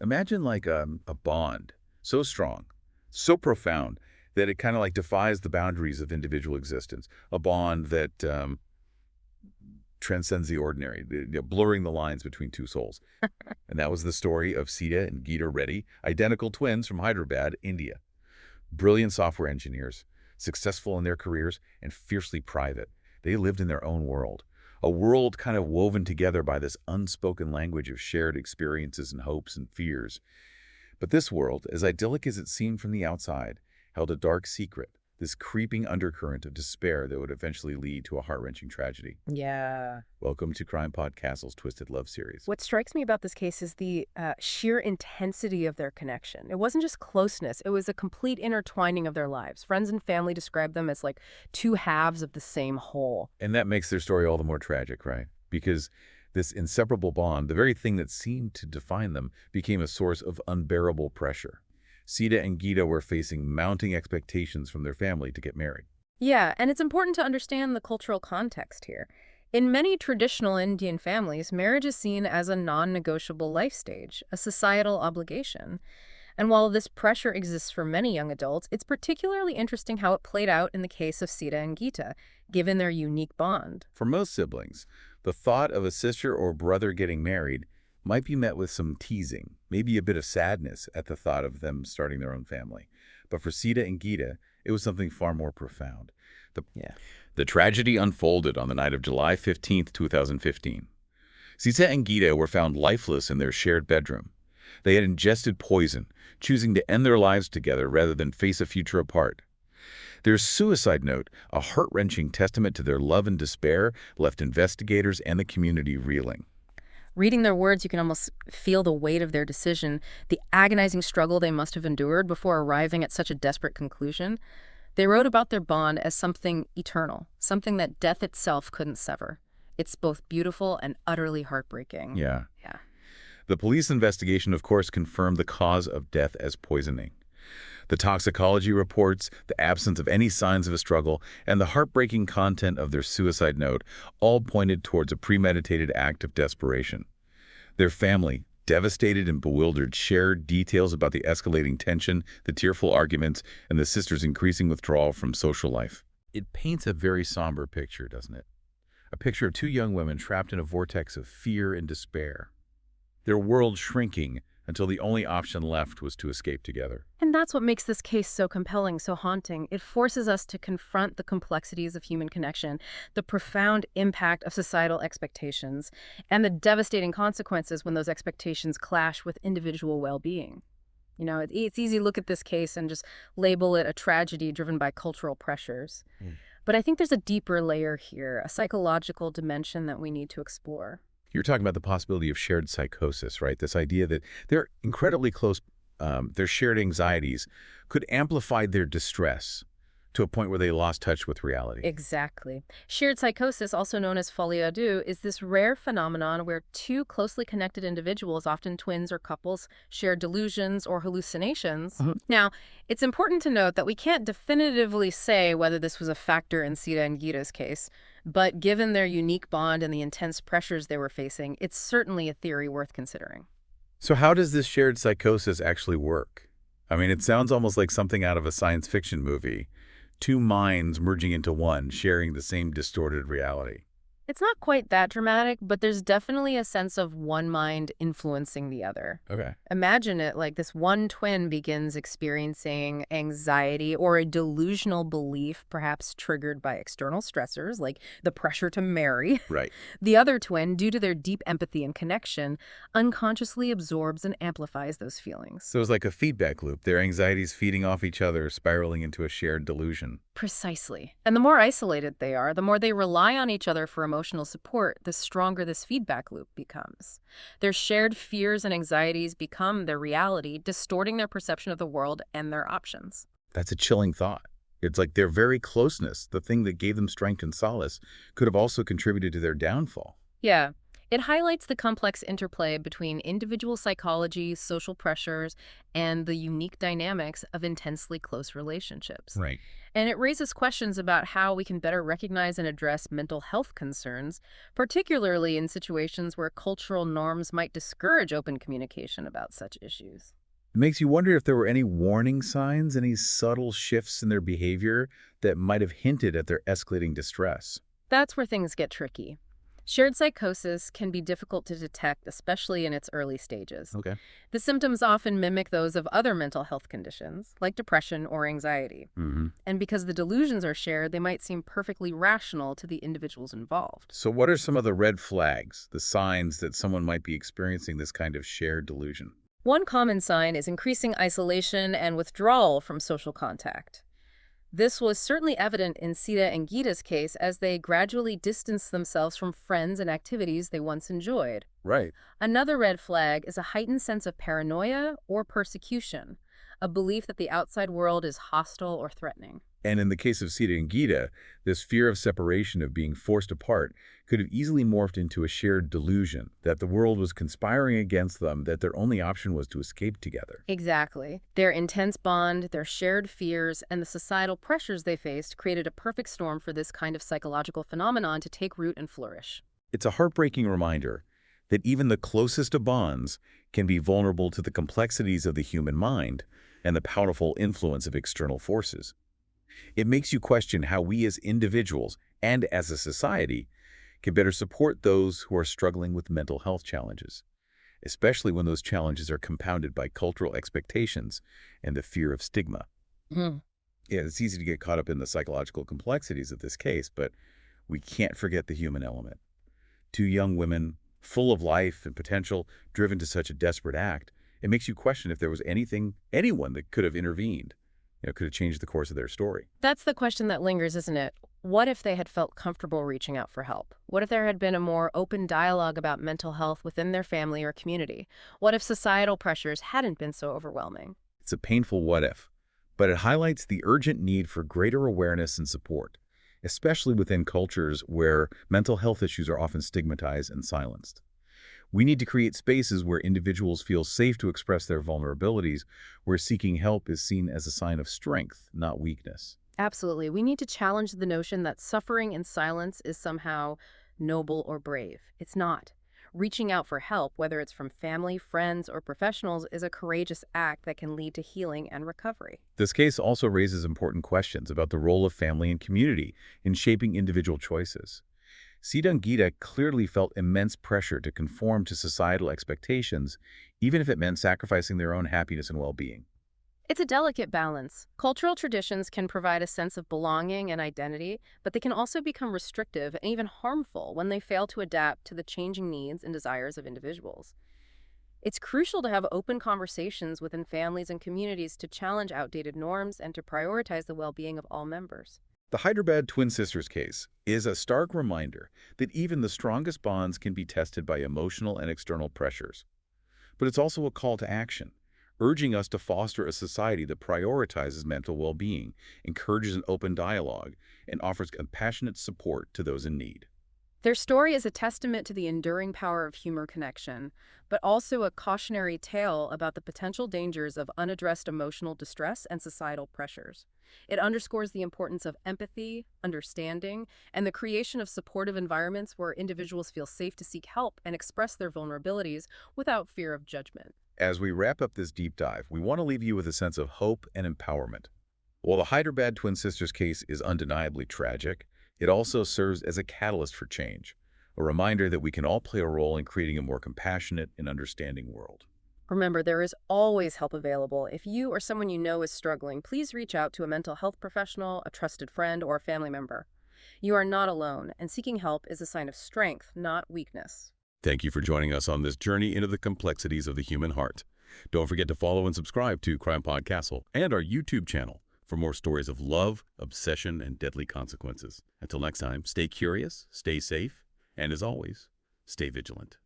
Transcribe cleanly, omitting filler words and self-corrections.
Imagine like a bond so strong, so profound that it kind of like defies the boundaries of individual existence. A bond that transcends the ordinary, blurring the lines between two souls. And that was the story of Sita and Geeta Reddy, identical twins from Hyderabad, India. Brilliant software engineers, successful in their careers and fiercely private. They lived in their own world, a world kind of woven together by this unspoken language of shared experiences and hopes and fears. But this world, as idyllic as it seemed from the outside, held a dark secret, this creeping undercurrent of despair that would eventually lead to a heart-wrenching tragedy. Yeah. Welcome to CrimePod Castle's Twisted Love series. What strikes me about this case is the sheer intensity of their connection. It wasn't just closeness. It was a complete intertwining of their lives. Friends and family describe them as like two halves of the same whole. And that makes their story all the more tragic, right? Because this inseparable bond, the very thing that seemed to define them, became a source of unbearable pressure. Sita and Geeta were facing mounting expectations from their family to get married. Yeah, and it's important to understand the cultural context here. In many traditional Indian families, marriage is seen as a non-negotiable life stage, a societal obligation. And while this pressure exists for many young adults, it's particularly interesting how it played out in the case of Sita and Geeta, given their unique bond. For most siblings, the thought of a sister or brother getting married might be met with some teasing, maybe a bit of sadness at the thought of them starting their own family. But for Sita and Geeta, it was something far more profound. The tragedy unfolded on the night of July 15th, 2015. Sita and Geeta were found lifeless in their shared bedroom. They had ingested poison, choosing to end their lives together rather than face a future apart. Their suicide note, a heart-wrenching testament to their love and despair, left investigators and the community reeling. Reading their words, you can almost feel the weight of their decision, the agonizing struggle they must have endured before arriving at such a desperate conclusion. They wrote about their bond as something eternal, something that death itself couldn't sever. It's both beautiful and utterly heartbreaking. Yeah. Yeah. The police investigation, of course, confirmed the cause of death as poisoning. The toxicology reports, the absence of any signs of a struggle, and the heartbreaking content of their suicide note all pointed towards a premeditated act of desperation. Their family, devastated and bewildered, shared details about the escalating tension, the tearful arguments, and the sisters' increasing withdrawal from social life. It paints a very somber picture, doesn't it? A picture of two young women trapped in a vortex of fear and despair. Their world shrinking until the only option left was to escape together. And that's what makes this case so compelling, so haunting. It forces us to confront the complexities of human connection, the profound impact of societal expectations, and the devastating consequences when those expectations clash with individual well-being. You know, it's easy to look at this case and just label it a tragedy driven by cultural pressures. But I think there's a deeper layer here, a psychological dimension that we need to explore. You're talking about the possibility of shared psychosis, right? This idea that they're incredibly close, their shared anxieties could amplify their distress to a point where they lost touch with reality. Exactly. Shared psychosis, also known as folie à deux, is this rare phenomenon where two closely connected individuals, often twins or couples, share delusions or hallucinations. Now, it's important to note that we can't definitively say whether this was a factor in Sita and Geeta's case, but given their unique bond and the intense pressures they were facing, it's certainly a theory worth considering. So how does this shared psychosis actually work? I mean, it sounds almost like something out of a science fiction movie. Two minds merging into one, sharing the same distorted reality. It's not quite that dramatic, but there's definitely a sense of one mind influencing the other. Okay. Imagine it like this one twin begins experiencing anxiety or a delusional belief, perhaps triggered by external stressors like the pressure to marry. Right. The other twin, due to their deep empathy and connection, unconsciously absorbs and amplifies those feelings. So it's like a feedback loop. Their anxieties feeding off each other, spiraling into a shared delusion. Precisely. And the more isolated they are, the more they rely on each other for emotional support, the stronger this feedback loop becomes. Their shared fears and anxieties become their reality, distorting their perception of the world and their options. That's a chilling thought. It's like their very closeness, the thing that gave them strength and solace, could have also contributed to their downfall. Yeah. It highlights the complex interplay between individual psychology, social pressures, and the unique dynamics of intensely close relationships. Right. And it raises questions about how we can better recognize and address mental health concerns, particularly in situations where cultural norms might discourage open communication about such issues. It makes you wonder if there were any warning signs, any subtle shifts in their behavior that might have hinted at their escalating distress. That's where things get tricky. Shared psychosis can be difficult to detect, especially in its early stages. Okay. The symptoms often mimic those of other mental health conditions, like depression or anxiety. hmm And because the delusions are shared, they might seem perfectly rational to the individuals involved. So what are some of the red flags, the signs that someone might be experiencing this kind of shared delusion? One common sign is increasing isolation and withdrawal from social contact. This was certainly evident in Sita and Geeta's case as they gradually distanced themselves from friends and activities they once enjoyed. Right. Another red flag is a heightened sense of paranoia or persecution, a belief that the outside world is hostile or threatening. And in the case of Sita and Geeta, this fear of separation, of being forced apart, could have easily morphed into a shared delusion that the world was conspiring against them, that their only option was to escape together. Exactly. Their intense bond, their shared fears, and the societal pressures they faced created a perfect storm for this kind of psychological phenomenon to take root and flourish. It's a heartbreaking reminder that even the closest of bonds can be vulnerable to the complexities of the human mind and the powerful influence of external forces. It makes you question how we as individuals and as a society can better support those who are struggling with mental health challenges, especially when those challenges are compounded by cultural expectations and the fear of stigma. Mhm. Yeah, it's easy to get caught up in the psychological complexities of this case, but we can't forget the human element. Two young women, full of life and potential, driven to such a desperate act, it makes you question if there was anyone that could have intervened, could have changed the course of their story. That's the question that lingers, isn't it? What if they had felt comfortable reaching out for help? What if there had been a more open dialogue about mental health within their family or community? What if societal pressures hadn't been so overwhelming? It's a painful what if, but it highlights the urgent need for greater awareness and support, especially within cultures where mental health issues are often stigmatized and silenced. We need to create spaces where individuals feel safe to express their vulnerabilities, where seeking help is seen as a sign of strength, not weakness. Absolutely. We need to challenge the notion that suffering in silence is somehow noble or brave. It's not. Reaching out for help, whether it's from family, friends, or professionals, is a courageous act that can lead to healing and recovery. This case also raises important questions about the role of family and community in shaping individual choices. Sita and Geeta clearly felt immense pressure to conform to societal expectations, even if it meant sacrificing their own happiness and well-being. It's a delicate balance. Cultural traditions can provide a sense of belonging and identity, but they can also become restrictive and even harmful when they fail to adapt to the changing needs and desires of individuals. It's crucial to have open conversations within families and communities to challenge outdated norms and to prioritize the well-being of all members. The Hyderabad Twin Sisters case is a stark reminder that even the strongest bonds can be tested by emotional and external pressures. But it's also a call to action, urging us to foster a society that prioritizes mental well-being, encourages an open dialogue, and offers compassionate support to those in need. Their story is a testament to the enduring power of human connection, but also a cautionary tale about the potential dangers of unaddressed emotional distress and societal pressures. It underscores the importance of empathy, understanding, and the creation of supportive environments where individuals feel safe to seek help and express their vulnerabilities without fear of judgment. As we wrap up this deep dive, we want to leave you with a sense of hope and empowerment. While the Hyderabad Twin Sisters case is undeniably tragic, it also serves as a catalyst for change, a reminder that we can all play a role in creating a more compassionate and understanding world. Remember, there is always help available. If you or someone you know is struggling, please reach out to a mental health professional, a trusted friend, or a family member. You are not alone, and seeking help is a sign of strength, not weakness. Thank you for joining us on this journey into the complexities of the human heart. Don't forget to follow and subscribe to CrimePod Castle and our YouTube channel for more stories of love, obsession, and deadly consequences. Until next time, stay curious, stay safe, and as always, stay vigilant.